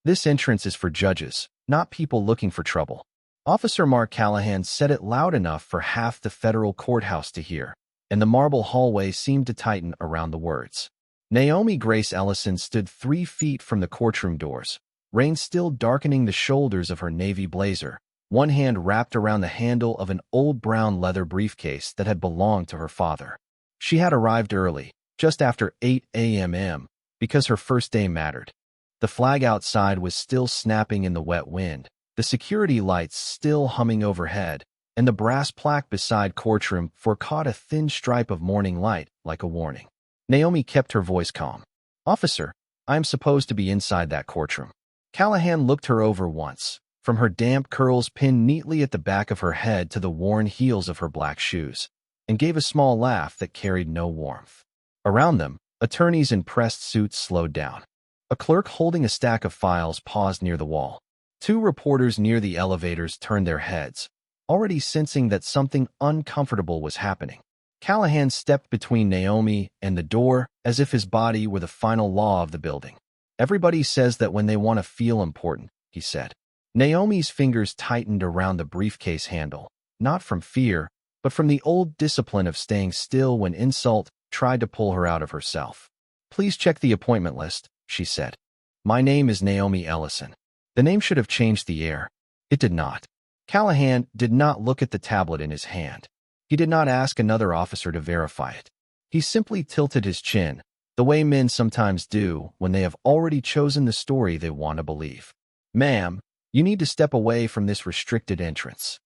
This entrance is for judges, not people looking for trouble. Officer Mark Callahan said it loud enough for half the federal courthouse to hear, and the marble hallway seemed to tighten around the words. Naomi Grace Ellison stood 3 feet from the courtroom doors, rain still darkening the shoulders of her navy blazer, one hand wrapped around the handle of an old brown leather briefcase that had belonged to her father. She had arrived early, just after 8 a.m., because her first day mattered. The flag outside was still snapping in the wet wind, the security lights still humming overhead, and the brass plaque beside Courtroom forecaught a thin stripe of morning light like a warning. Naomi kept her voice calm. "Officer, I am supposed to be inside that courtroom." Callahan looked her over once, from her damp curls pinned neatly at the back of her head to the worn heels of her black shoes, and gave a small laugh that carried no warmth. Around them, attorneys in pressed suits slowed down. A clerk holding a stack of files paused near the wall. 2 reporters near the elevators turned their heads, already sensing that something uncomfortable was happening. Callahan stepped between Naomi and the door as if his body were the final law of the building. "Everybody says that when they want to feel important," he said. Naomi's fingers tightened around the briefcase handle, not from fear, but from the old discipline of staying still when insult tried to pull her out of herself. "Please check the appointment list," she said. "My name is Naomi Ellison." The name should have changed the air. It did not. Callahan did not look at the tablet in his hand. He did not ask another officer to verify it. He simply tilted his chin, the way men sometimes do when they have already chosen the story they want to believe. "Ma'am, you need to step away from this restricted entrance."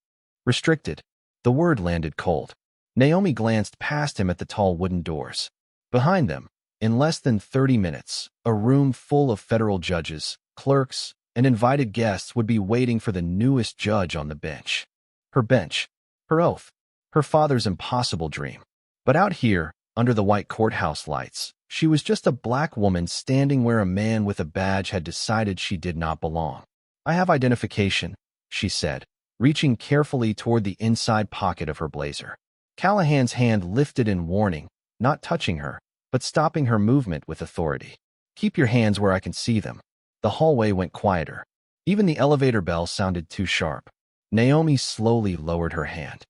Restricted. The word landed cold. Naomi glanced past him at the tall wooden doors. Behind them, in less than 30 minutes, a room full of federal judges, clerks, and invited guests would be waiting for the newest judge on the bench. Her bench, her oath, her father's impossible dream. But out here, under the white courthouse lights, she was just a black woman standing where a man with a badge had decided she did not belong. "I have identification," she said, reaching carefully toward the inside pocket of her blazer. Callahan's hand lifted in warning, not touching her, but stopping her movement with authority. "Keep your hands where I can see them." The hallway went quieter. Even the elevator bell sounded too sharp. Naomi slowly lowered her hand.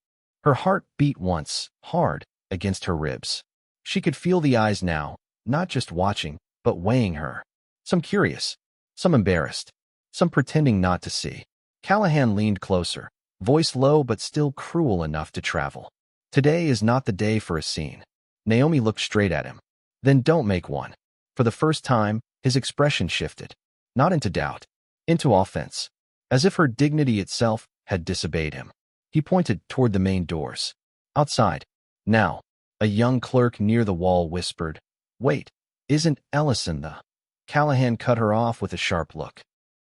Her heart beat once, hard, against her ribs. She could feel the eyes now, not just watching, but weighing her. Some curious, some embarrassed, some pretending not to see. Callahan leaned closer, voice low but still cruel enough to travel. "Today is not the day for a scene." Naomi looked straight at him. "Then don't make one." For the first time, his expression shifted, not into doubt, into offense, as if her dignity itself had disobeyed him. He pointed toward the main doors. "Outside. Now." A young clerk near the wall whispered, "Wait, isn't Ellison the—" Callahan cut her off with a sharp look.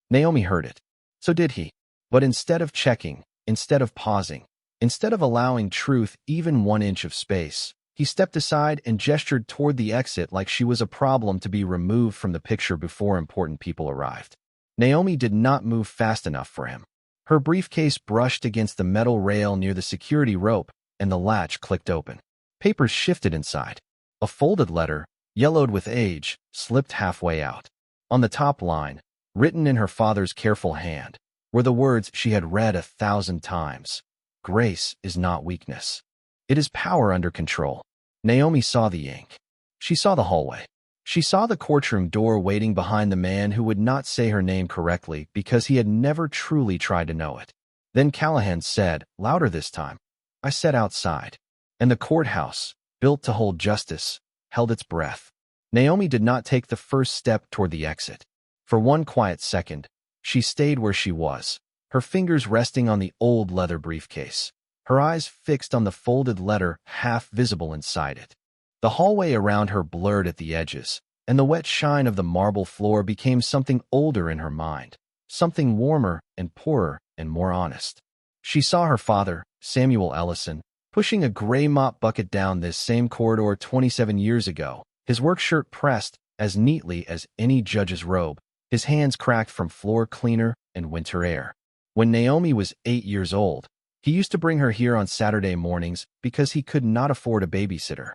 Naomi heard it. So did he. But instead of checking, instead of pausing, instead of allowing truth even 1 inch of space, he stepped aside and gestured toward the exit like she was a problem to be removed from the picture before important people arrived. Naomi did not move fast enough for him. Her briefcase brushed against the metal rail near the security rope, and the latch clicked open. Papers shifted inside. A folded letter, yellowed with age, slipped halfway out. On the top line, written in her father's careful hand, were the words she had read 1,000 times. "Grace is not weakness. It is power under control." Naomi saw the ink. She saw the hallway. She saw the courtroom door waiting behind the man who would not say her name correctly because he had never truly tried to know it. Then Callahan said, louder this time, "I said outside." And the courthouse, built to hold justice, held its breath. Naomi did not take the first step toward the exit. For 1 quiet second, she stayed where she was, her fingers resting on the old leather briefcase, her eyes fixed on the folded letter half visible inside it. The hallway around her blurred at the edges, and the wet shine of the marble floor became something older in her mind, something warmer and poorer and more honest. She saw her father, Samuel Ellison, pushing a gray mop bucket down this same corridor 27 years ago, his work shirt pressed as neatly as any judge's robe, his hands cracked from floor cleaner and winter air. When Naomi was 8 years old, he used to bring her here on Saturday mornings because he could not afford a babysitter.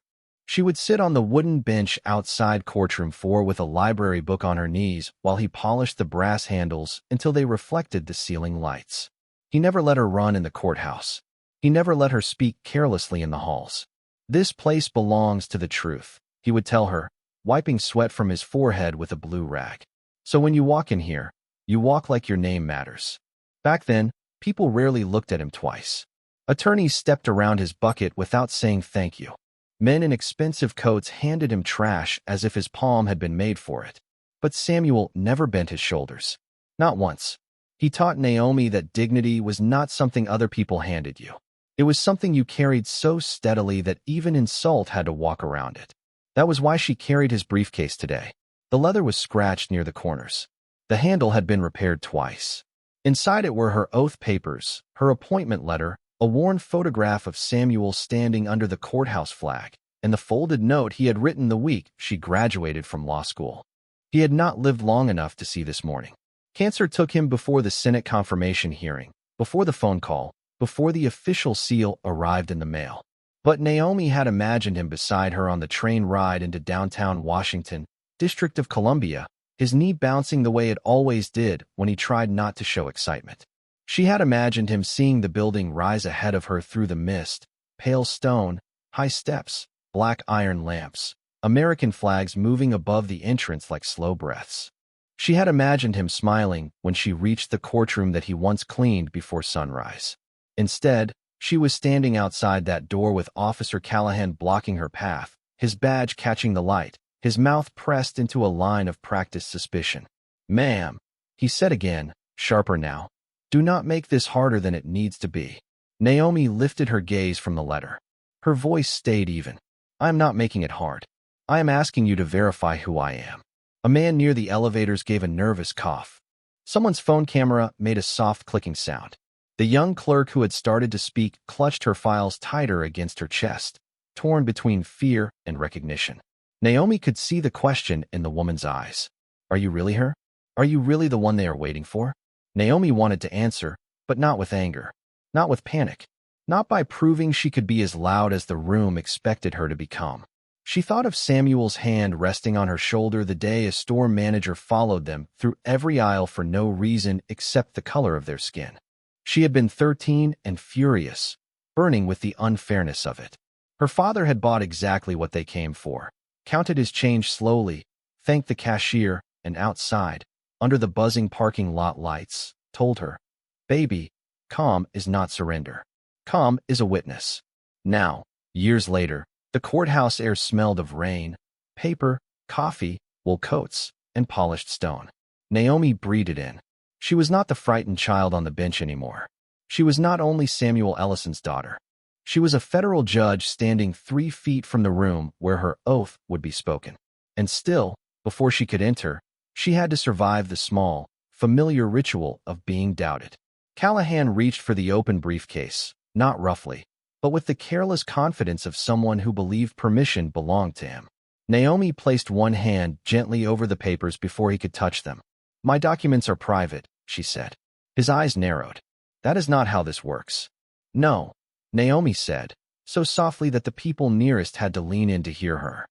She would sit on the wooden bench outside Courtroom 4 with a library book on her knees while he polished the brass handles until they reflected the ceiling lights. He never let her run in the courthouse. He never let her speak carelessly in the halls. "This place belongs to the truth," he would tell her, wiping sweat from his forehead with a blue rag. "So when you walk in here, you walk like your name matters." Back then, people rarely looked at him twice. Attorneys stepped around his bucket without saying thank you. Men in expensive coats handed him trash as if his palm had been made for it. But Samuel never bent his shoulders. Not once. He taught Naomi that dignity was not something other people handed you. It was something you carried so steadily that even insult had to walk around it. That was why she carried his briefcase today. The leather was scratched near the corners. The handle had been repaired twice. Inside it were her oath papers, her appointment letter, a worn photograph of Samuel standing under the courthouse flag, and the folded note he had written the week she graduated from law school. He had not lived long enough to see this morning. Cancer took him before the Senate confirmation hearing, before the phone call, before the official seal arrived in the mail. But Naomi had imagined him beside her on the train ride into downtown Washington, District of Columbia, his knee bouncing the way it always did when he tried not to show excitement. She had imagined him seeing the building rise ahead of her through the mist, pale stone, high steps, black iron lamps, American flags moving above the entrance like slow breaths. She had imagined him smiling when she reached the courtroom that he once cleaned before sunrise. Instead, she was standing outside that door with Officer Callahan blocking her path, his badge catching the light, his mouth pressed into a line of practiced suspicion. "Ma'am," he said again, sharper now, "do not make this harder than it needs to be." Naomi lifted her gaze from the letter. Her voice stayed even. "I am not making it hard. I am asking you to verify who I am." A man near the elevators gave a nervous cough. Someone's phone camera made a soft clicking sound. The young clerk who had started to speak clutched her files tighter against her chest, torn between fear and recognition. Naomi could see the question in the woman's eyes. "Are you really her? Are you really the one they are waiting for?" Naomi wanted to answer, but not with anger, not with panic, not by proving she could be as loud as the room expected her to become. She thought of Samuel's hand resting on her shoulder the day a store manager followed them through every aisle for no reason except the color of their skin. She had been 13 and furious, burning with the unfairness of it. Her father had bought exactly what they came for, counted his change slowly, thanked the cashier, and outside, under the buzzing parking lot lights, told her, "Baby, calm is not surrender. Calm is a witness." Now, years later, the courthouse air smelled of rain, paper, coffee, wool coats, and polished stone. Naomi breathed it in. She was not the frightened child on the bench anymore. She was not only Samuel Ellison's daughter. She was a federal judge standing 3 feet from the room where her oath would be spoken. And still, before she could enter, she had to survive the small, familiar ritual of being doubted. Callahan reached for the open briefcase, not roughly, but with the careless confidence of someone who believed permission belonged to him. Naomi placed one hand gently over the papers before he could touch them. "My documents are private," she said. His eyes narrowed. "That is not how this works." "No," Naomi said, so softly that the people nearest had to lean in to hear her.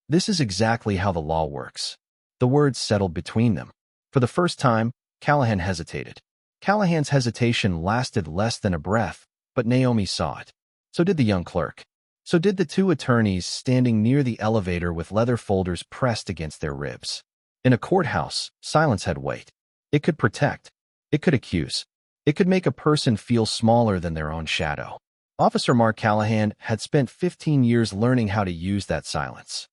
"This is exactly how the law works." The words settled between them. For the first time, Callahan hesitated. Callahan's hesitation lasted less than a breath, but Naomi saw it. So did the young clerk. So did the 2 attorneys standing near the elevator with leather folders pressed against their ribs. In a courthouse, silence had weight. It could protect. It could accuse. It could make a person feel smaller than their own shadow. Officer Mark Callahan had spent 15 years learning how to use that silence.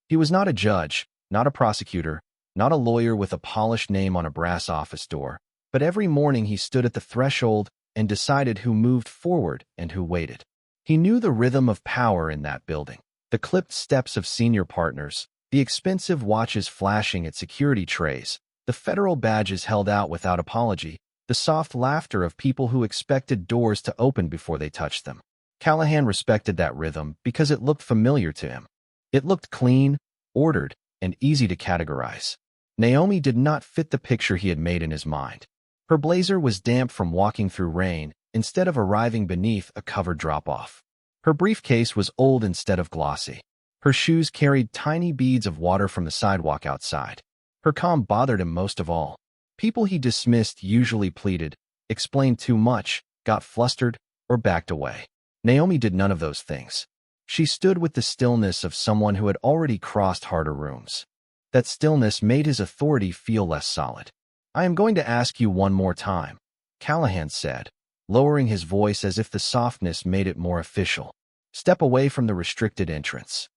He was not a judge, not a prosecutor, not a lawyer with a polished name on a brass office door, but every morning he stood at the threshold and decided who moved forward and who waited. He knew the rhythm of power in that building, the clipped steps of senior partners, the expensive watches flashing at security trays, the federal badges held out without apology, the soft laughter of people who expected doors to open before they touched them. Callahan respected that rhythm because it looked familiar to him. It looked clean, ordered, and easy to categorize. Naomi did not fit the picture he had made in his mind. Her blazer was damp from walking through rain, instead of arriving beneath a covered drop-off. Her briefcase was old instead of glossy. Her shoes carried tiny beads of water from the sidewalk outside. Her calm bothered him most of all. People he dismissed usually pleaded, explained too much, got flustered, or backed away. Naomi did none of those things. She stood with the stillness of someone who had already crossed harder rooms. That stillness made his authority feel less solid. "I am going to ask you one more time," Callahan said, lowering his voice as if the softness made it more official. "Step away from the restricted entrance."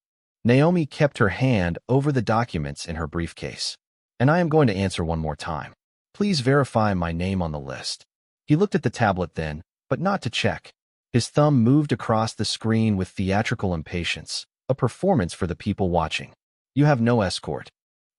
Naomi kept her hand over the documents in her briefcase. "And I am going to answer one more time. Please verify my name on the list." He looked at the tablet then, but not to check. His thumb moved across the screen with theatrical impatience, a performance for the people watching. "You have no escort.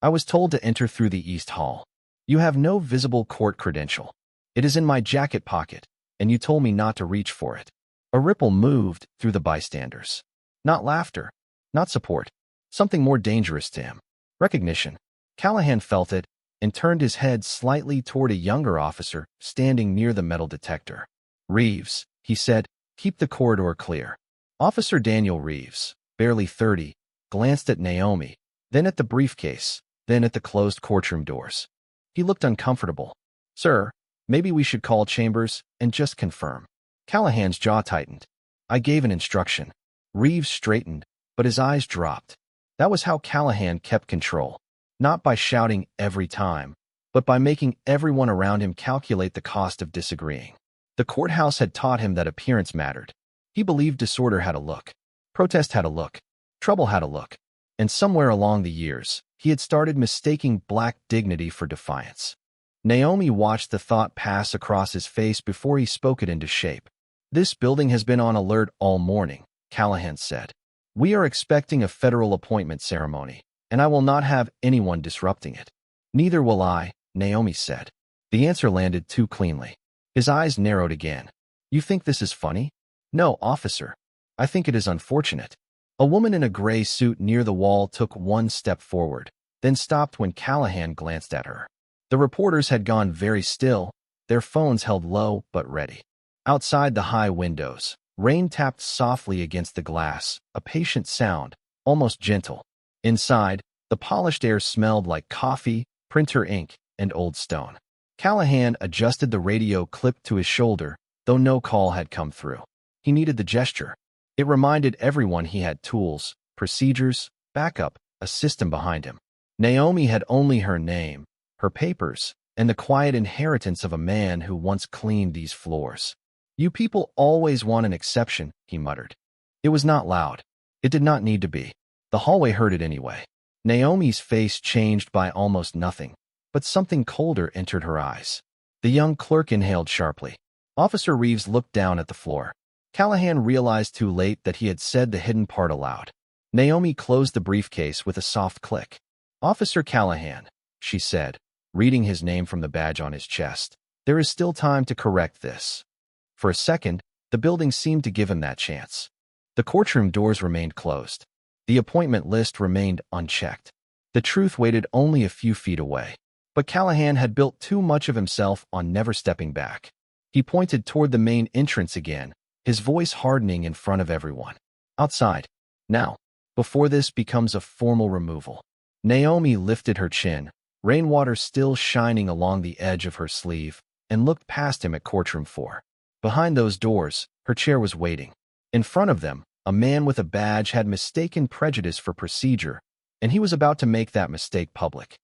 I was told to enter through the East Hall. You have no visible court credential. It is in my jacket pocket, and you told me not to reach for it." A ripple moved through the bystanders. Not laughter, not support, something more dangerous to him. Recognition. Callahan felt it and turned his head slightly toward a younger officer standing near the metal detector. "Reeves," he said, "keep the corridor clear." Officer Daniel Reeves, barely 30, glanced at Naomi, then at the briefcase, then at the closed courtroom doors. He looked uncomfortable. "Sir, maybe we should call Chambers and just confirm." Callahan's jaw tightened. "I gave an instruction." Reeves straightened, but his eyes dropped. That was how Callahan kept control. Not by shouting every time, but by making everyone around him calculate the cost of disagreeing. The courthouse had taught him that appearance mattered. He believed disorder had a look. Protest had a look. Trouble had a look. And somewhere along the years, he had started mistaking black dignity for defiance. Naomi watched the thought pass across his face before he spoke it into shape. "This building has been on alert all morning," Callahan said. "We are expecting a federal appointment ceremony, and I will not have anyone disrupting it." "Neither will I," Naomi said. The answer landed too cleanly. His eyes narrowed again. "You think this is funny?" "No, officer. I think it is unfortunate." A woman in a gray suit near the wall took one step forward, then stopped when Callahan glanced at her. The reporters had gone very still, their phones held low but ready. Outside the high windows, rain tapped softly against the glass, a patient sound, almost gentle. Inside, the polished air smelled like coffee, printer ink, and old stone. Callahan adjusted the radio clipped to his shoulder, though no call had come through. He needed the gesture. It reminded everyone he had tools, procedures, backup, a system behind him. Naomi had only her name, her papers, and the quiet inheritance of a man who once cleaned these floors. "You people always want an exception," he muttered. It was not loud. It did not need to be. The hallway heard it anyway. Naomi's face changed by almost nothing, but something colder entered her eyes. The young clerk inhaled sharply. Officer Reeves looked down at the floor. Callahan realized too late that he had said the hidden part aloud. Naomi closed the briefcase with a soft click. "Officer Callahan," she said, reading his name from the badge on his chest. "There is still time to correct this." For a second, the building seemed to give him that chance. The courtroom doors remained closed. The appointment list remained unchecked. The truth waited only a few feet away. But Callahan had built too much of himself on never stepping back. He pointed toward the main entrance again, his voice hardening in front of everyone. "Outside. Now, before this becomes a formal removal." Naomi lifted her chin, rainwater still shining along the edge of her sleeve, and looked past him at Courtroom 4. Behind those doors, her chair was waiting. In front of them, a man with a badge had mistaken prejudice for procedure, and he was about to make that mistake public.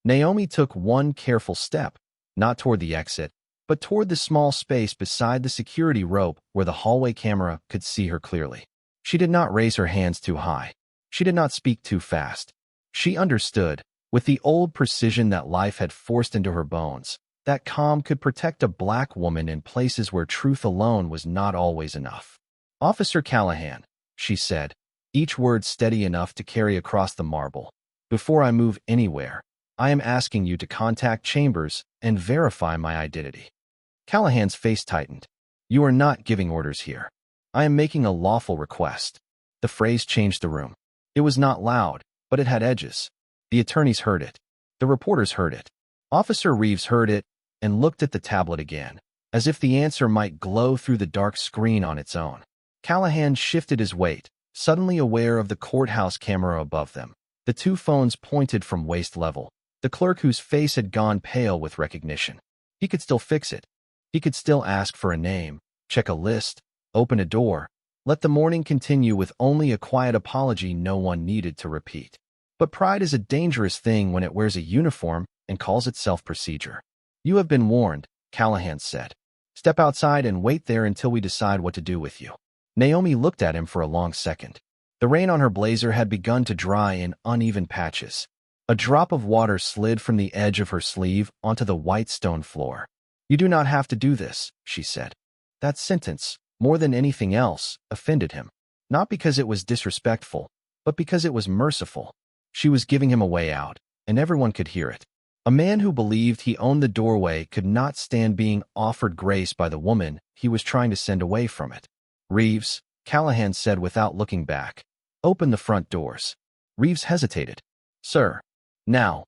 Naomi took one careful step, not toward the exit, but toward the small space beside the security rope where the hallway camera could see her clearly. She did not raise her hands too high. She did not speak too fast. She understood, with the old precision that life had forced into her bones, that calm could protect a black woman in places where truth alone was not always enough. "Officer Callahan," she said, each word steady enough to carry across the marble. "Before I move anywhere, I am asking you to contact Chambers and verify my identity." Callahan's face tightened. "You are not giving orders here. I am making a lawful request." The phrase changed the room. It was not loud, but it had edges. The attorneys heard it. The reporters heard it. Officer Reeves heard it and looked at the tablet again, as if the answer might glow through the dark screen on its own. Callahan shifted his weight, suddenly aware of the courthouse camera above them. The two phones pointed from waist level. The clerk, whose face had gone pale with recognition. He could still fix it. He could still ask for a name, check a list, open a door, let the morning continue with only a quiet apology no one needed to repeat. But pride is a dangerous thing when it wears a uniform and calls itself procedure. "You have been warned," Callahan said. "Step outside and wait there until we decide what to do with you." Naomi looked at him for a long second. The rain on her blazer had begun to dry in uneven patches. A drop of water slid from the edge of her sleeve onto the white stone floor. "You do not have to do this," she said. That sentence, more than anything else, offended him. Not because it was disrespectful, but because it was merciful. She was giving him a way out, and everyone could hear it. A man who believed he owned the doorway could not stand being offered grace by the woman he was trying to send away from it. "Reeves," Callahan said without looking back, "open the front doors." Reeves hesitated. "Sir." "Now."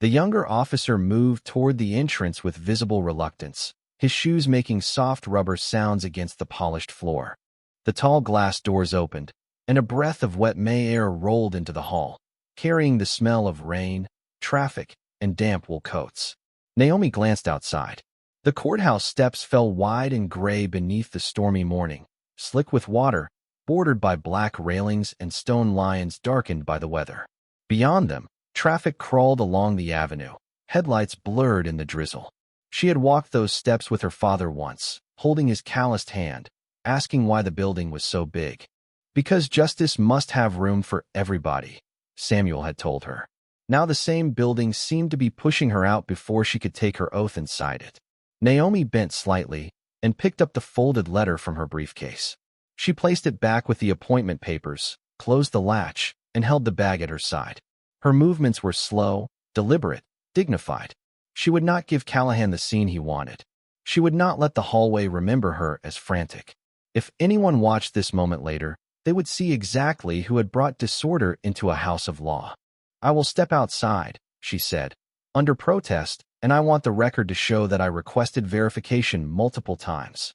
The younger officer moved toward the entrance with visible reluctance, his shoes making soft rubber sounds against the polished floor. The tall glass doors opened, and a breath of wet May air rolled into the hall, carrying the smell of rain, traffic, and damp wool coats. Naomi glanced outside. The courthouse steps fell wide and gray beneath the stormy morning, slick with water, bordered by black railings and stone lions darkened by the weather. Beyond them, traffic crawled along the avenue, headlights blurred in the drizzle. She had walked those steps with her father once, holding his calloused hand, asking why the building was so big. "Because justice must have room for everybody," Samuel had told her. Now the same building seemed to be pushing her out before she could take her oath inside it. Naomi bent slightly and picked up the folded letter from her briefcase. She placed it back with the appointment papers, closed the latch, and held the bag at her side. Her movements were slow, deliberate, dignified. She would not give Callahan the scene he wanted. She would not let the hallway remember her as frantic. If anyone watched this moment later, they would see exactly who had brought disorder into a house of law. "I will step outside," she said, "under protest, and I want the record to show that I requested verification multiple times."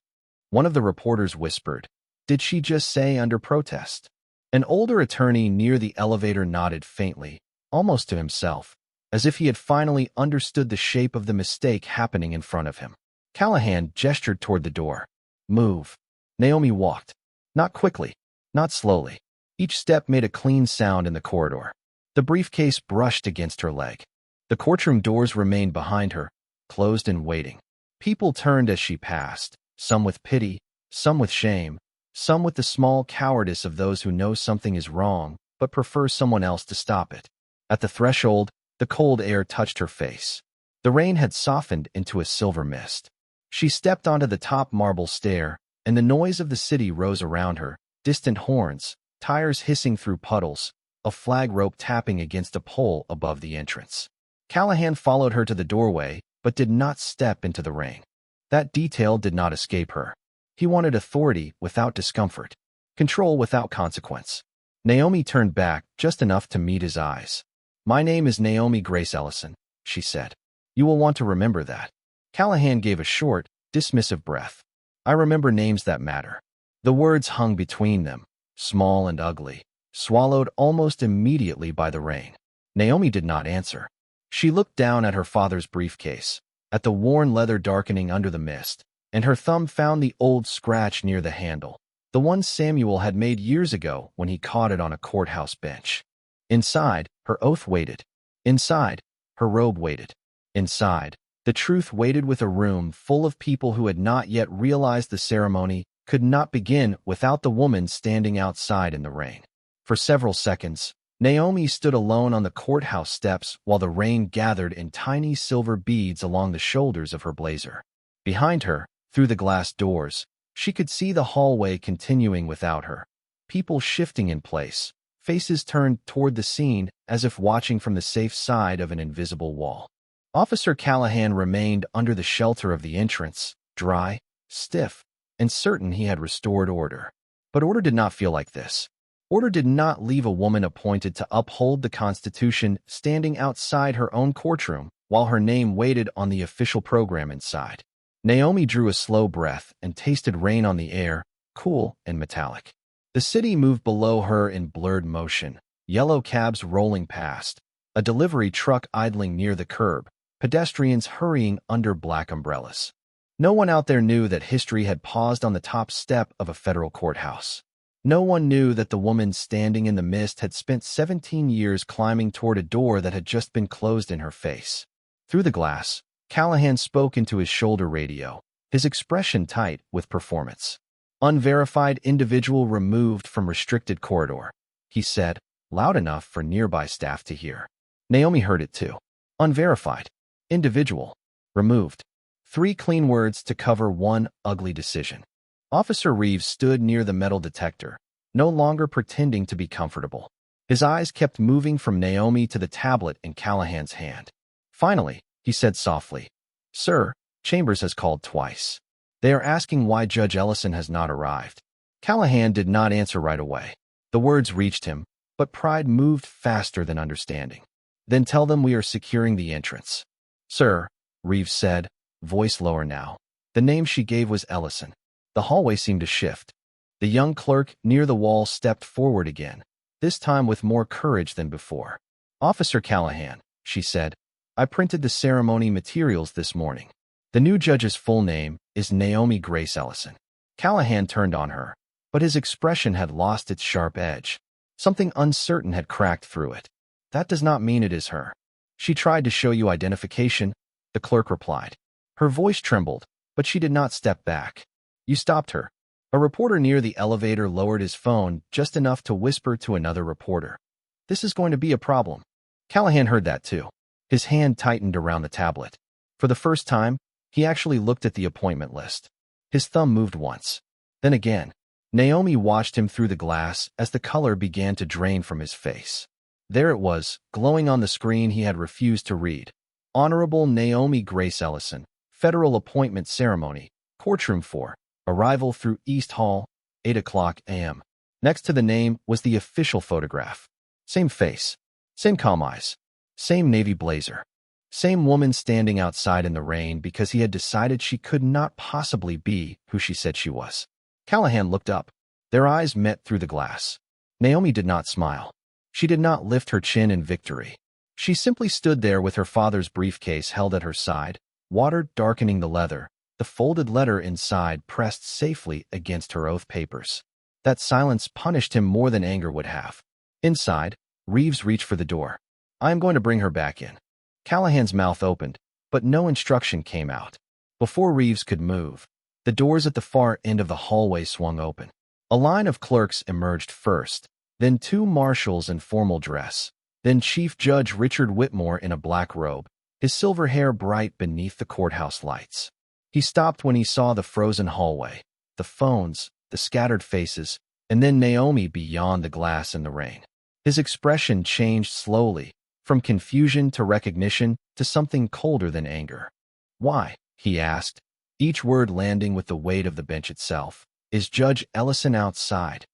One of the reporters whispered, "Did she just say under protest?" An older attorney near the elevator nodded faintly, almost to himself, as if he had finally understood the shape of the mistake happening in front of him. Callahan gestured toward the door. "Move." Naomi walked. Not quickly, not slowly. Each step made a clean sound in the corridor. The briefcase brushed against her leg. The courtroom doors remained behind her, closed and waiting. People turned as she passed, some with pity, some with shame, some with the small cowardice of those who know something is wrong but prefer someone else to stop it. At the threshold, the cold air touched her face. The rain had softened into a silver mist. She stepped onto the top marble stair, and the noise of the city rose around her, distant horns, tires hissing through puddles, a flag rope tapping against a pole above the entrance. Callahan followed her to the doorway, but did not step into the rain. That detail did not escape her. He wanted authority without discomfort, control without consequence. Naomi turned back just enough to meet his eyes. "My name is Naomi Grace Ellison," she said. "You will want to remember that." Callahan gave a short, dismissive breath. "I remember names that matter." The words hung between them, small and ugly, swallowed almost immediately by the rain. Naomi did not answer. She looked down at her father's briefcase, at the worn leather darkening under the mist, and her thumb found the old scratch near the handle, the one Samuel had made years ago when he caught it on a courthouse bench. Inside, her oath waited. Inside, her robe waited. Inside, the truth waited with a room full of people who had not yet realized the ceremony could not begin without the woman standing outside in the rain. For several seconds, Naomi stood alone on the courthouse steps while the rain gathered in tiny silver beads along the shoulders of her blazer. Behind her, through the glass doors, she could see the hallway continuing without her, people shifting in place, faces turned toward the scene as if watching from the safe side of an invisible wall. Officer Callahan remained under the shelter of the entrance, dry, stiff, and certain he had restored order. But order did not feel like this. Order did not leave a woman appointed to uphold the Constitution standing outside her own courtroom while her name waited on the official program inside. Naomi drew a slow breath and tasted rain on the air, cool and metallic. The city moved below her in blurred motion, yellow cabs rolling past, a delivery truck idling near the curb, pedestrians hurrying under black umbrellas. No one out there knew that history had paused on the top step of a federal courthouse. No one knew that the woman standing in the mist had spent 17 years climbing toward a door that had just been closed in her face. Through the glass, Callahan spoke into his shoulder radio, his expression tight with performance. "Unverified individual removed from restricted corridor," he said, loud enough for nearby staff to hear. Naomi heard it too. Unverified individual removed. 3 clean words to cover one ugly decision. Officer Reeves stood near the metal detector, no longer pretending to be comfortable. His eyes kept moving from Naomi to the tablet in Callahan's hand. Finally, he said softly, "Sir, Chambers has called twice. They are asking why Judge Ellison has not arrived." Callahan did not answer right away. The words reached him, but pride moved faster than understanding. "Then tell them we are securing the entrance." "Sir," Reeves said, voice lower now. The name she gave was Ellison. The hallway seemed to shift. The young clerk near the wall stepped forward again, this time with more courage than before. "Officer Callahan," she said, "I printed the ceremony materials this morning. The new judge's full name is Naomi Grace Ellison." Callahan turned on her, but his expression had lost its sharp edge. Something uncertain had cracked through it. "That does not mean it is her. She tried to show you identification," the clerk replied. Her voice trembled, but she did not step back. "You stopped her." A reporter near the elevator lowered his phone just enough to whisper to another reporter, "This is going to be a problem." Callahan heard that too. His hand tightened around the tablet. For the first time, he actually looked at the appointment list. His thumb moved once. Then again. Naomi watched him through the glass as the color began to drain from his face. There it was, glowing on the screen he had refused to read. Honorable Naomi Grace Ellison, Federal Appointment Ceremony, Courtroom 4, Arrival through East Hall, 8 o'clock a.m. Next to the name was the official photograph. Same face, same calm eyes, same navy blazer, same woman standing outside in the rain because he had decided she could not possibly be who she said she was. Callahan looked up. Their eyes met through the glass. Naomi did not smile. She did not lift her chin in victory. She simply stood there with her father's briefcase held at her side, water darkening the leather, the folded letter inside pressed safely against her oath papers. That silence punished him more than anger would have. Inside, Reeves reached for the door. "I am going to bring her back in." Callahan's mouth opened, but no instruction came out. Before Reeves could move, the doors at the far end of the hallway swung open. A line of clerks emerged first, then 2 marshals in formal dress, then Chief Judge Richard Whitmore in a black robe, his silver hair bright beneath the courthouse lights. He stopped when he saw the frozen hallway, the phones, the scattered faces, and then Naomi beyond the glass in the rain. His expression changed slowly, from confusion to recognition to something colder than anger. "Why?" he asked, each word landing with the weight of the bench itself. "Is Judge Ellison outside?"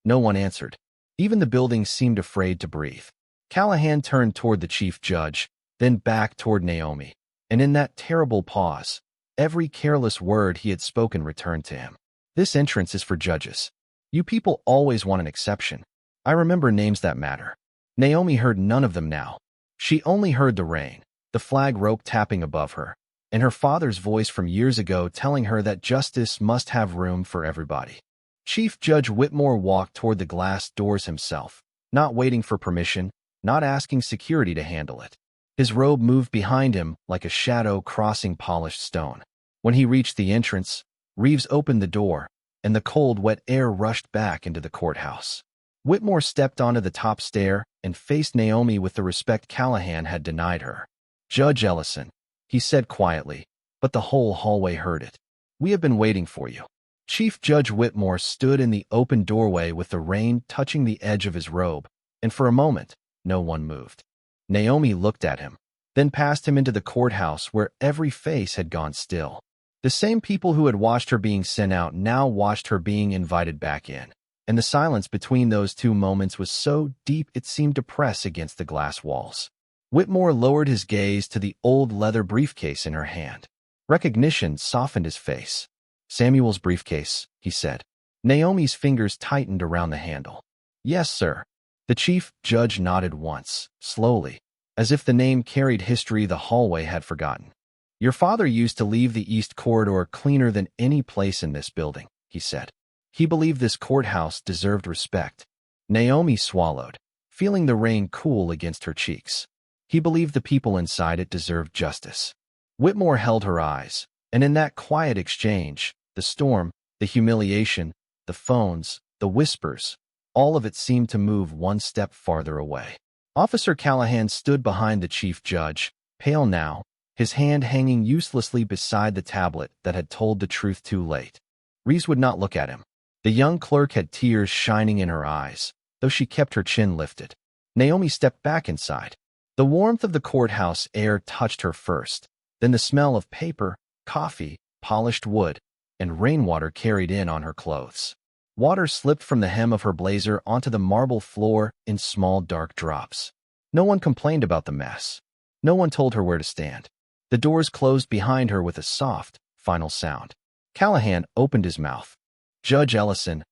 No one answered. Even the building seemed afraid to breathe. Callahan turned toward the chief judge, then back toward Naomi, and in that terrible pause, every careless word he had spoken returned to him. "This entrance is for judges. You people always want an exception. I remember names that matter." Naomi heard none of them now. She only heard the rain, the flag rope tapping above her, and her father's voice from years ago telling her that justice must have room for everybody. Chief Judge Whitmore walked toward the glass doors himself, not waiting for permission, not asking security to handle it. His robe moved behind him like a shadow crossing polished stone. When he reached the entrance, Reeves opened the door, and the cold, wet air rushed back into the courthouse. Whitmore stepped onto the top stair and faced Naomi with the respect Callahan had denied her. "Judge Ellison," he said quietly, but the whole hallway heard it. "We have been waiting for you." Chief Judge Whitmore stood in the open doorway with the rain touching the edge of his robe, and for a moment, no one moved. Naomi looked at him, then passed him into the courthouse where every face had gone still. The same people who had watched her being sent out now watched her being invited back in, and the silence between those 2 moments was so deep it seemed to press against the glass walls. Whitmore lowered his gaze to the old leather briefcase in her hand. Recognition softened his face. "Samuel's briefcase," he said. Naomi's fingers tightened around the handle. Yes, sir. The chief judge nodded once, slowly, as if the name carried history the hallway had forgotten. Your father used to leave the east corridor cleaner than any place in this building, he said. He believed this courthouse deserved respect. Naomi swallowed, feeling the rain cool against her cheeks. He believed the people inside it deserved justice. Whitmore held her eyes, and in that quiet exchange, the storm, the humiliation, the phones, the whispers, all of it seemed to move one step farther away. Officer Callahan stood behind the chief judge, pale now, his hand hanging uselessly beside the tablet that had told the truth too late. Reeves would not look at him. The young clerk had tears shining in her eyes, though she kept her chin lifted. Naomi stepped back inside. The warmth of the courthouse air touched her first, then the smell of paper, coffee, polished wood, and rainwater carried in on her clothes. Water slipped from the hem of her blazer onto the marble floor in small dark drops. No one complained about the mess. No one told her where to stand. The doors closed behind her with a soft, final sound. Callahan opened his mouth. Judge Ellison,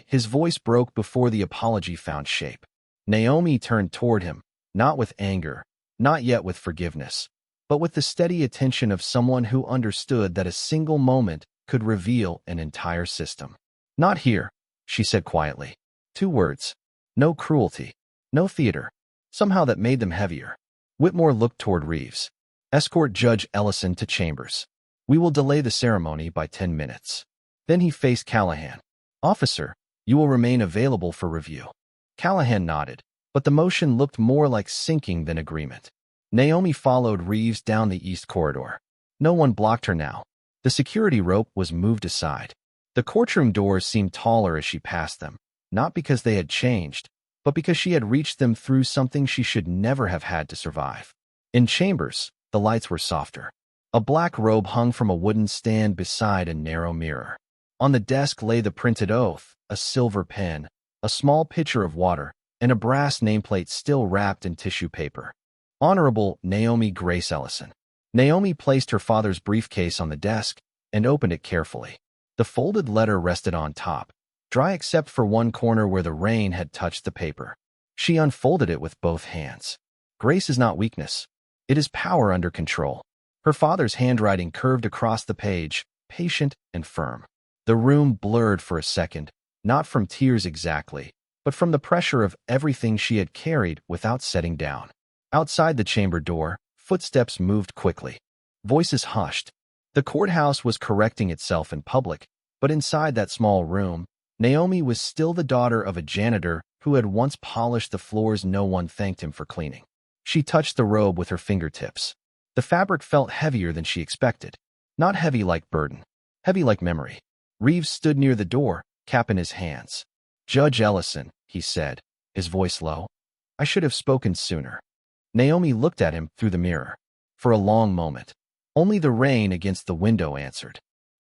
his voice broke before the apology found shape. Naomi turned toward him, not with anger, not yet with forgiveness, but with the steady attention of someone who understood that a single moment could reveal an entire system. Not here, she said quietly. 2 words. No cruelty. No theater. Somehow that made them heavier. Whitmore looked toward Reeves. Escort Judge Ellison to chambers. We will delay the ceremony by 10 minutes. Then he faced Callahan. Officer, you will remain available for review. Callahan nodded, but the motion looked more like sinking than agreement. Naomi followed Reeves down the east corridor. No one blocked her now. The security rope was moved aside. The courtroom doors seemed taller as she passed them, not because they had changed, but because she had reached them through something she should never have had to survive. In chambers, the lights were softer. A black robe hung from a wooden stand beside a narrow mirror. On the desk lay the printed oath, a silver pen, a small pitcher of water, and a brass nameplate still wrapped in tissue paper. Honorable Naomi Grace Ellison. Naomi placed her father's briefcase on the desk and opened it carefully. The folded letter rested on top, dry except for one corner where the rain had touched the paper. She unfolded it with both hands. Grace is not weakness. It is power under control. Her father's handwriting curved across the page, patient and firm. The room blurred for a second, not from tears exactly, but from the pressure of everything she had carried without setting down. Outside the chamber door, footsteps moved quickly. Voices hushed. The courthouse was correcting itself in public, but inside that small room, Naomi was still the daughter of a janitor who had once polished the floors no one thanked him for cleaning. She touched the robe with her fingertips. The fabric felt heavier than she expected. Not heavy like burden, heavy like memory. Reeves stood near the door, cap in his hands. Judge Ellison, he said, his voice low. I should have spoken sooner. Naomi looked at him through the mirror. For a long moment. Only the rain against the window answered.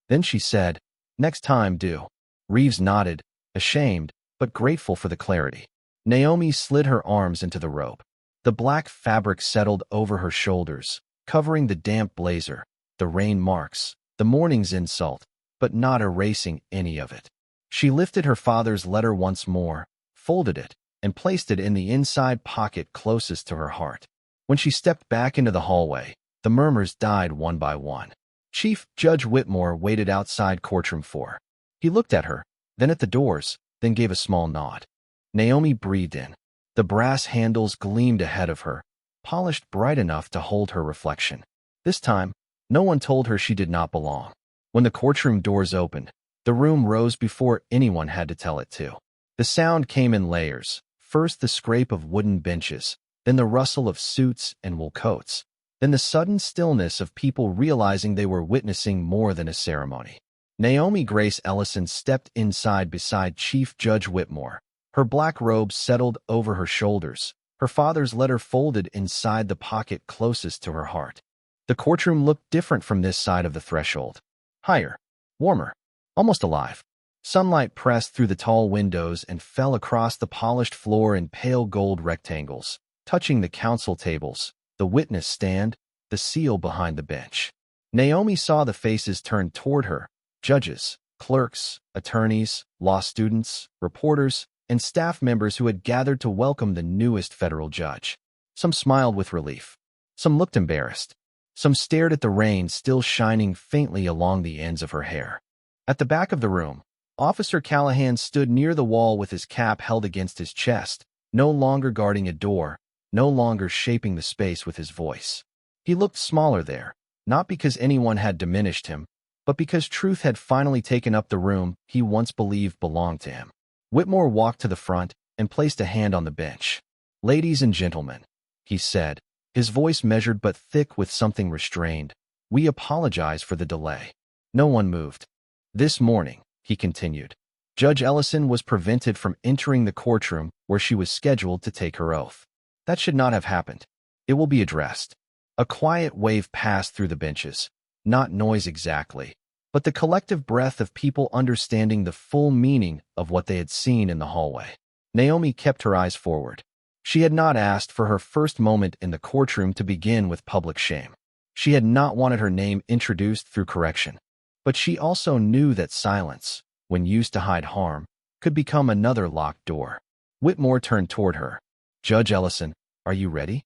Then she said, Next time, do. Reeves nodded, ashamed, but grateful for the clarity. Naomi slid her arms into the robe. The black fabric settled over her shoulders, covering the damp blazer, the rain marks, the morning's insult, but not erasing any of it. She lifted her father's letter once more, folded it, and placed it in the inside pocket closest to her heart. When she stepped back into the hallway, the murmurs died one by one. Chief Judge Whitmore waited outside Courtroom 4. He looked at her, then at the doors, then gave a small nod. Naomi breathed in. The brass handles gleamed ahead of her, polished bright enough to hold her reflection. This time, no one told her she did not belong. When the courtroom doors opened, the room rose before anyone had to tell it to. The sound came in layers, first the scrape of wooden benches, then the rustle of suits and wool coats, then the sudden stillness of people realizing they were witnessing more than a ceremony. Naomi Grace Ellison stepped inside beside Chief Judge Whitmore. Her black robe settled over her shoulders, her father's letter folded inside the pocket closest to her heart. The courtroom looked different from this side of the threshold. Higher, warmer, almost alive. Sunlight pressed through the tall windows and fell across the polished floor in pale gold rectangles, touching the counsel tables, the witness stand, the seal behind the bench. Naomi saw the faces turned toward her, judges, Clerks, attorneys, law students, reporters, and staff members who had gathered to welcome the newest federal judge. Some smiled with relief. Some looked embarrassed. Some stared at the rain still shining faintly along the ends of her hair. At the back of the room, Officer Callahan stood near the wall with his cap held against his chest, no longer guarding a door, no longer shaping the space with his voice. He looked smaller there, not because anyone had diminished him, but because truth had finally taken up the room he once believed belonged to him. Whitmore walked to the front and placed a hand on the bench. "Ladies and gentlemen," he said, his voice measured but thick with something restrained, "we apologize for the delay." No one moved. "This morning," he continued, "Judge Ellison was prevented from entering the courtroom where she was scheduled to take her oath. That should not have happened. It will be addressed." A quiet wave passed through the benches, not noise exactly, but the collective breath of people understanding the full meaning of what they had seen in the hallway. Naomi kept her eyes forward. She had not asked for her first moment in the courtroom to begin with public shame. She had not wanted her name introduced through correction. But she also knew that silence, when used to hide harm, could become another locked door. Whitmore turned toward her. "Judge Ellison, are you ready?"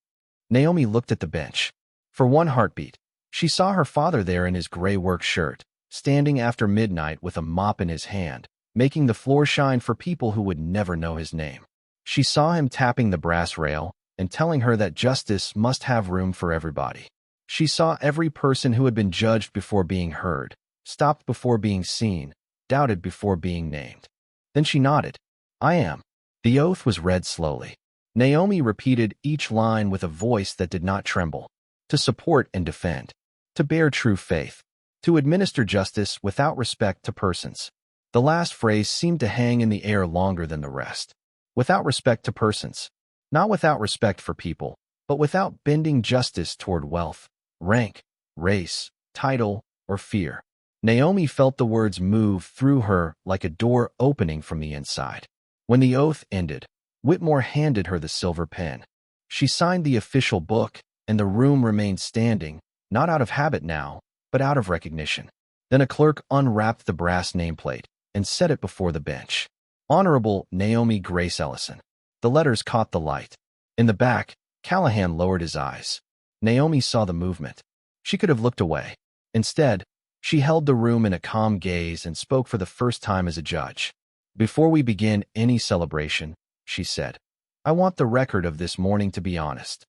Naomi looked at the bench. For one heartbeat, she saw her father there in his gray work shirt, standing after midnight with a mop in his hand, making the floor shine for people who would never know his name. She saw him tapping the brass rail and telling her that justice must have room for everybody. She saw every person who had been judged before being heard, stopped before being seen, doubted before being named. Then she nodded. "I am." The oath was read slowly. Naomi repeated each line with a voice that did not tremble. "To support and defend. To bear true faith. To administer justice without respect to persons." The last phrase seemed to hang in the air longer than the rest. Without respect to persons. Not without respect for people, but without bending justice toward wealth, rank, race, title, or fear. Naomi felt the words move through her like a door opening from the inside. When the oath ended, Whitmore handed her the silver pen. She signed the official book, and the room remained standing, not out of habit now, but out of recognition. Then a clerk unwrapped the brass nameplate and set it before the bench. "Honorable Naomi Grace Ellison." The letters caught the light. In the back, Callahan lowered his eyes. Naomi saw the movement. She could have looked away. Instead, she held the room in a calm gaze and spoke for the first time as a judge. "Before we begin any celebration," she said, "I want the record of this morning to be honest."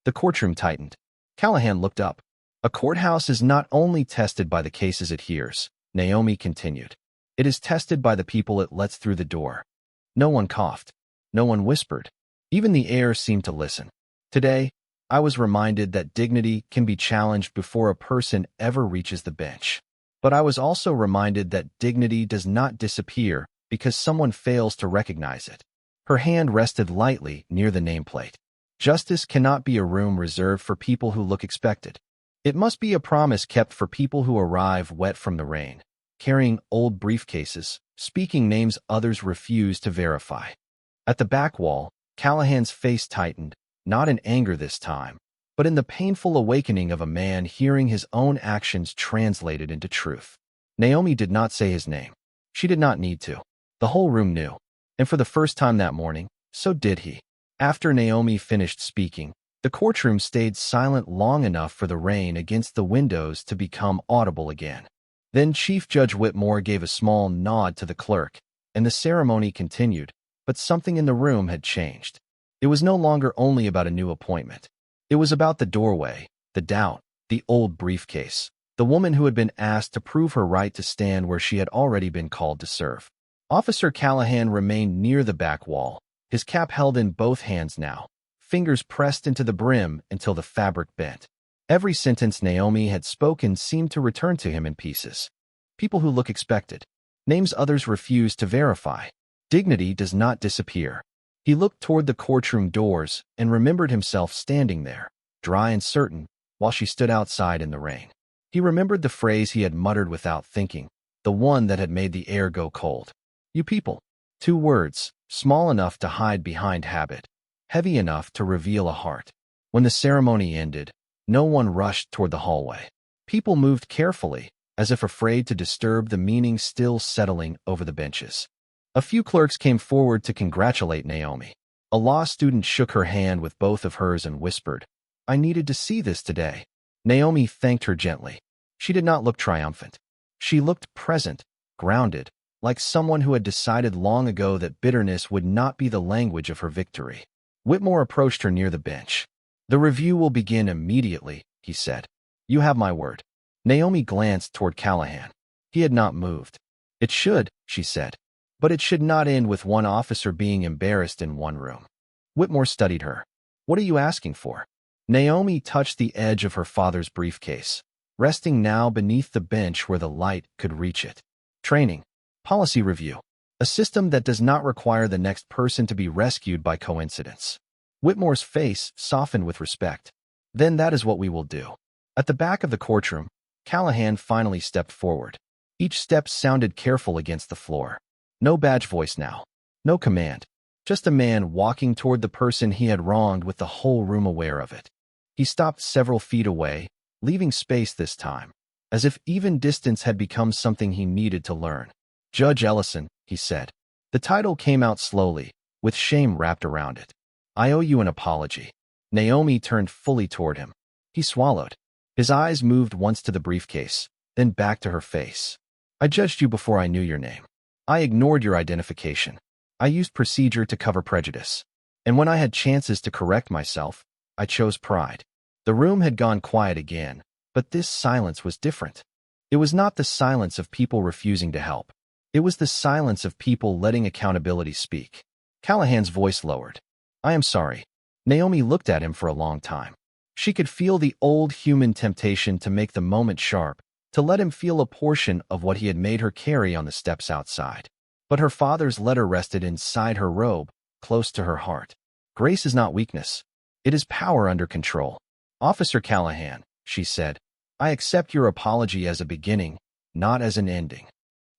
The courtroom tightened. Callahan looked up. "A courthouse is not only tested by the cases it hears," Naomi continued. "It is tested by the people it lets through the door." No one coughed. No one whispered. Even the air seemed to listen. "Today, I was reminded that dignity can be challenged before a person ever reaches the bench. But I was also reminded that dignity does not disappear because someone fails to recognize it." Her hand rested lightly near the nameplate. "Justice cannot be a room reserved for people who look expected. It must be a promise kept for people who arrive wet from the rain, carrying old briefcases, speaking names others refuse to verify." At the back wall, Callahan's face tightened, not in anger this time, but in the painful awakening of a man hearing his own actions translated into truth. Naomi did not say his name. She did not need to. The whole room knew. And for the first time that morning, so did he. After Naomi finished speaking, the courtroom stayed silent long enough for the rain against the windows to become audible again. Then Chief Judge Whitmore gave a small nod to the clerk, and the ceremony continued, but something in the room had changed. It was no longer only about a new appointment. It was about the doorway, the doubt, the old briefcase, the woman who had been asked to prove her right to stand where she had already been called to serve. Officer Callahan remained near the back wall, his cap held in both hands now, fingers pressed into the brim until the fabric bent. Every sentence Naomi had spoken seemed to return to him in pieces. People who look expected. Names others refuse to verify. Dignity does not disappear. He looked toward the courtroom doors and remembered himself standing there, dry and certain, while she stood outside in the rain. He remembered the phrase he had muttered without thinking, the one that had made the air go cold. "You people." 2 words, small enough to hide behind habit, heavy enough to reveal a heart. When the ceremony ended, no one rushed toward the hallway. People moved carefully, as if afraid to disturb the meaning still settling over the benches. A few clerks came forward to congratulate Naomi. A law student shook her hand with both of hers and whispered, "I needed to see this today." Naomi thanked her gently. She did not look triumphant. She looked present, grounded, like someone who had decided long ago that bitterness would not be the language of her victory. Whitmore approached her near the bench. "The review will begin immediately," he said. "You have my word." Naomi glanced toward Callahan. He had not moved. "It should," she said. "But it should not end with one officer being embarrassed in one room." Whitmore studied her. "What are you asking for?" Naomi touched the edge of her father's briefcase, resting now beneath the bench where the light could reach it. "Training. Policy review. A system that does not require the next person to be rescued by coincidence." Whitmore's face softened with respect. "Then that is what we will do." At the back of the courtroom, Callahan finally stepped forward. Each step sounded careful against the floor. No badge voice now. No command. Just a man walking toward the person he had wronged with the whole room aware of it. He stopped several feet away, leaving space this time, as if even distance had become something he needed to learn. "Judge Ellison," he said. The title came out slowly, with shame wrapped around it. "I owe you an apology." Naomi turned fully toward him. He swallowed. His eyes moved once to the briefcase, then back to her face. "I judged you before I knew your name. I ignored your identification. I used procedure to cover prejudice. And when I had chances to correct myself, I chose pride." The room had gone quiet again, but this silence was different. It was not the silence of people refusing to help. It was the silence of people letting accountability speak. Callahan's voice lowered. "I am sorry." Naomi looked at him for a long time. She could feel the old human temptation to make the moment sharp, to let him feel a portion of what he had made her carry on the steps outside. But her father's letter rested inside her robe, close to her heart. "Grace is not weakness. It is power under control." "Officer Callahan," she said, "I accept your apology as a beginning, not as an ending."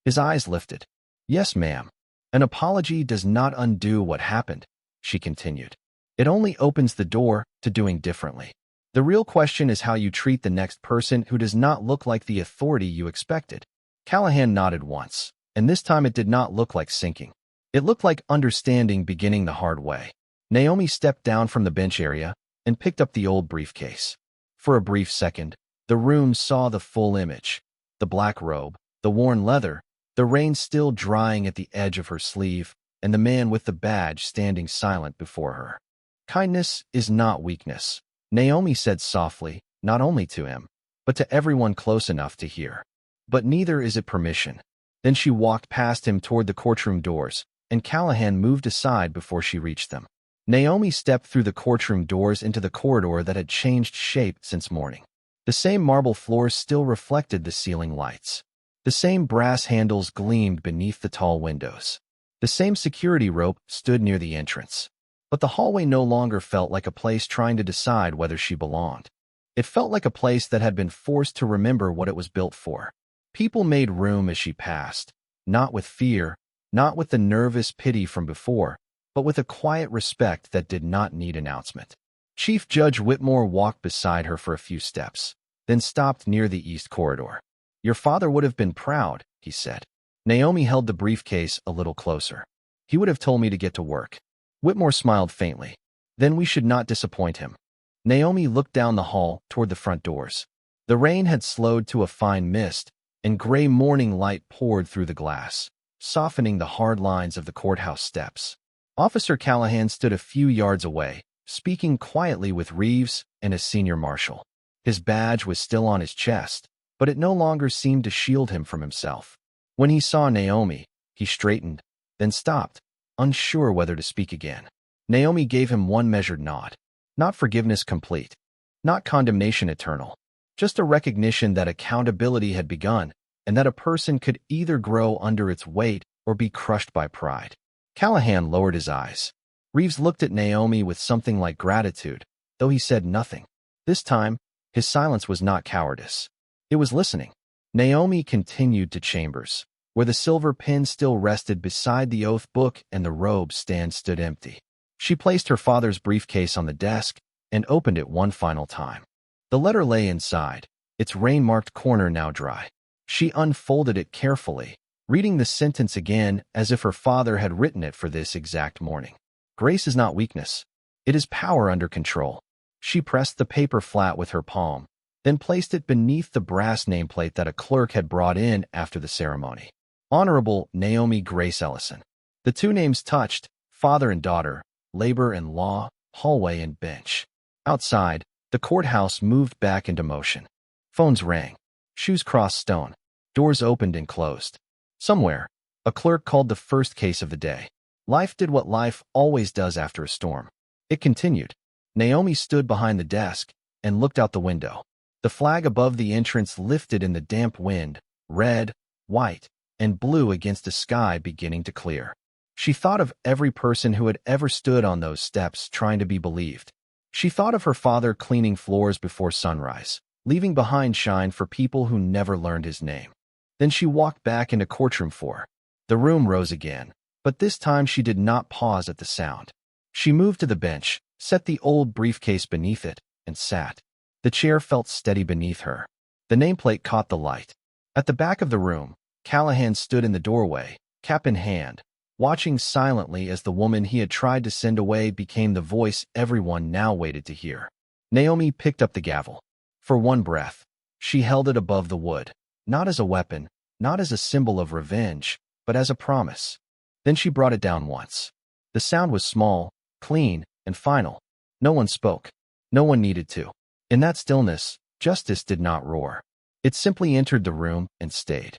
His eyes lifted. "Yes, ma'am. An apology does not undo what happened," she continued. "It only opens the door to doing differently. The real question is how you treat the next person who does not look like the authority you expected." Callahan nodded once, and this time it did not look like sinking. It looked like understanding beginning the hard way. Naomi stepped down from the bench area and picked up the old briefcase. For a brief second, the room saw the full image. The black robe, the worn leather, the rain still drying at the edge of her sleeve, and the man with the badge standing silent before her. "Kindness is not weakness," Naomi said softly, not only to him, but to everyone close enough to hear. "But neither is it permission." Then she walked past him toward the courtroom doors, and Callahan moved aside before she reached them. Naomi stepped through the courtroom doors into the corridor that had changed shape since morning. The same marble floors still reflected the ceiling lights. The same brass handles gleamed beneath the tall windows. The same security rope stood near the entrance. But the hallway no longer felt like a place trying to decide whether she belonged. It felt like a place that had been forced to remember what it was built for. People made room as she passed, not with fear, not with the nervous pity from before, but with a quiet respect that did not need announcement. Chief Judge Whitmore walked beside her for a few steps, then stopped near the east corridor. "Your father would have been proud," he said. Naomi held the briefcase a little closer. "He would have told me to get to work." Whitmore smiled faintly. "Then we should not disappoint him." Naomi looked down the hall toward the front doors. The rain had slowed to a fine mist, and gray morning light poured through the glass, softening the hard lines of the courthouse steps. Officer Callahan stood a few yards away, speaking quietly with Reeves and his senior marshal. His badge was still on his chest, but it no longer seemed to shield him from himself. When he saw Naomi, he straightened, then stopped, unsure whether to speak again. Naomi gave him one measured nod. Not forgiveness complete, not condemnation eternal, just a recognition that accountability had begun and that a person could either grow under its weight or be crushed by pride. Callahan lowered his eyes. Reeves looked at Naomi with something like gratitude, though he said nothing. This time, his silence was not cowardice. It was listening. Naomi continued to chambers, where the silver pen still rested beside the oath book and the robe stand stood empty. She placed her father's briefcase on the desk and opened it one final time. The letter lay inside, its rain-marked corner now dry. She unfolded it carefully, reading the sentence again as if her father had written it for this exact morning. Grace is not weakness. It is power under control. She pressed the paper flat with her palm, then placed it beneath the brass nameplate that a clerk had brought in after the ceremony. Honorable Naomi Grace Ellison. The two names touched, father and daughter, labor and law, hallway and bench. Outside, the courthouse moved back into motion. Phones rang. Shoes crossed stone. Doors opened and closed. Somewhere, a clerk called the first case of the day. Life did what life always does after a storm. It continued. Naomi stood behind the desk and looked out the window. The flag above the entrance lifted in the damp wind, red, white, and blue against a sky beginning to clear. She thought of every person who had ever stood on those steps trying to be believed. She thought of her father cleaning floors before sunrise, leaving behind shine for people who never learned his name. Then she walked back into Courtroom 4. The room rose again, but this time she did not pause at the sound. She moved to the bench, set the old briefcase beneath it, and sat. The chair felt steady beneath her. The nameplate caught the light. At the back of the room, Callahan stood in the doorway, cap in hand, watching silently as the woman he had tried to send away became the voice everyone now waited to hear. Naomi picked up the gavel. For one breath, she held it above the wood, not as a weapon, not as a symbol of revenge, but as a promise. Then she brought it down once. The sound was small, clean, and final. No one spoke. No one needed to. In that stillness, justice did not roar. It simply entered the room and stayed.